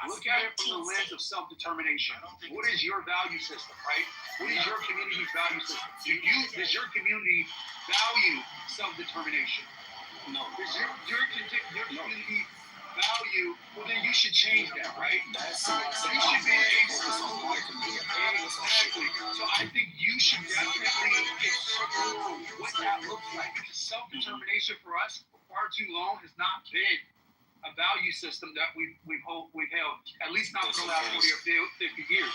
Look at it from the lens of self-determination. What is your value system, right? What is your community's value system? Does your community value self-determination? No. Does your community value? Well, then you should change that, right? That's So you should be able to exactly. So I think you should definitely explore what that looks like. Because self-determination for us for far too long has not been a value system that we've held, at least not for the last 40 or 50 years.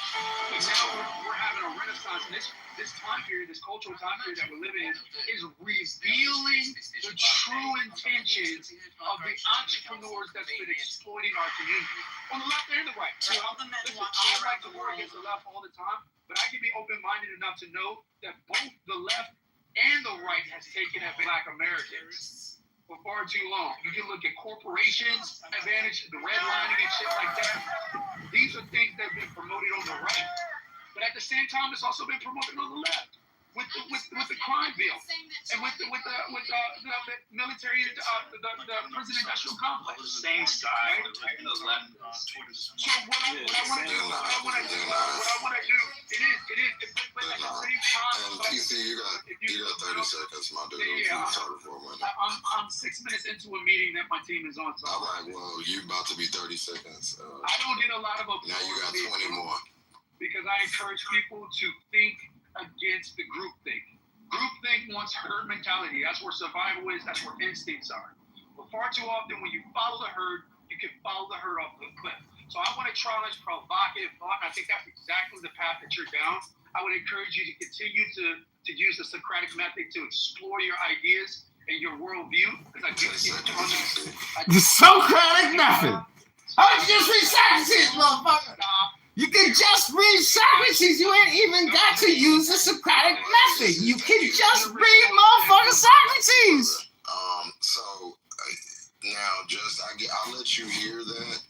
But now we're having a renaissance, and this time period, this cultural time period that we're living in, is revealing the true intentions of the entrepreneurs that's been exploiting our community, on the left and the right. Listen, I like to war against the left all the time, but I can be open-minded enough to know that both the left and the right has taken at Black Americans for far too long. You can look at corporations, advantage, the redlining and shit like that. These are things that have been promoted on the right. But at the same time, it's also been promoted on the left with the crime bill and with the military, the prison industrial complex. The same style. Right? The left So what I want to do, it is. But at the same time, and TC, you got 30 seconds, my dude. Yeah, Talking for a minute. I'm 6 minutes into a meeting that my team is on. So I'm like, well, you about to be 30 seconds. I don't get a lot of applause. Now you got 20 more. Because I encourage people to think against the groupthink. Groupthink wants herd mentality. That's where survival is. That's where instincts are. But far too often, when you follow the herd, you can follow the herd off the cliff. So I want to challenge provocative thought. And I think that's exactly the path that you're down. I would encourage you to continue to use the Socratic method to explore your ideas and your worldview. Because I do see the Socratic method. I just read Socrates, motherfucker. You can just read Socrates. You ain't even got to use the Socratic method. You can just read motherfucking Socrates. So now, I'll let you hear that,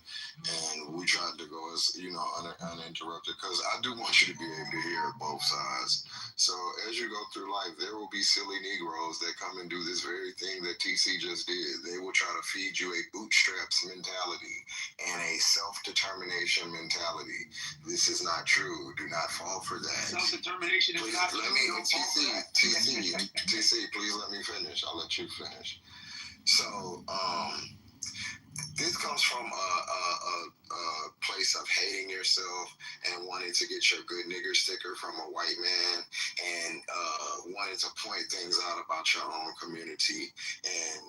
and we tried to go as uninterrupted because I do want you to be able to hear both sides. So as you go through life, there will be silly Negroes that come and do this very thing that TC just did. They will try to feed you a bootstraps mentality and a self-determination mentality. This is not true. Do not fall for that. Self-determination is not true. TC, please let me finish. I'll let you finish. So, this comes from a place of hating yourself and wanting to get your good nigger sticker from a white man and wanting to point things out about your own community, and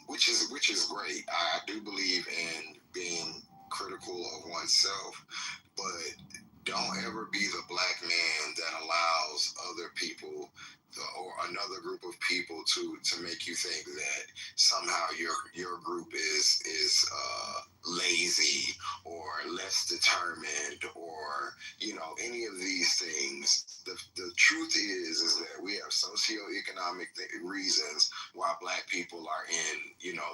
which is great. I do believe in being critical of oneself, but don't ever be the black man that allows other people or another group of people to make you think that somehow your group is lazy or less determined or any of these things. The truth is that we have socioeconomic reasons why black people are in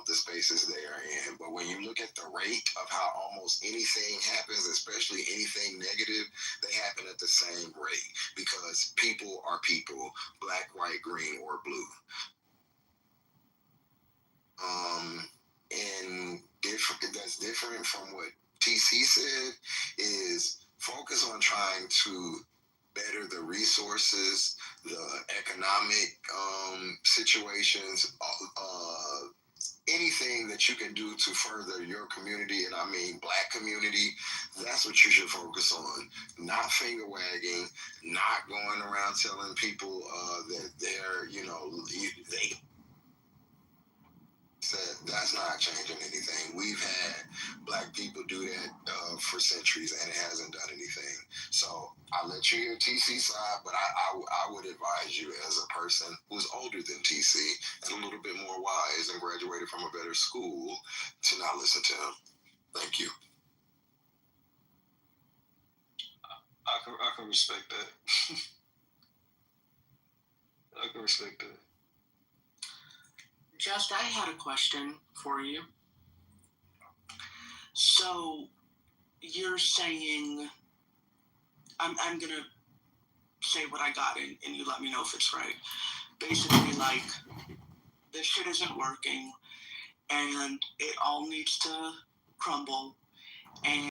the spaces they are in. But when you look at the rate of how almost anything happens, especially anything negative, they happen at the same rate because people are people. Black, white, green, or blue. And that's different from what TC said, is focus on trying to better the resources, the economic situations, anything that you can do to further your community, and I mean black community, that's what you should focus on. Not finger wagging, not going around telling people that they're, they said that's not changing anything. We've had black people do that for centuries and it hasn't done anything. So I let you hear TC's side, but I would advise you as a person who's older than TC and a little bit more wise and graduated from a better school to not listen to him. Thank you. I can respect that. I can respect that. Just, I had a question for you. So, you're saying, I'm going to say what I got and you let me know if it's right. Basically, like, this shit isn't working and it all needs to crumble and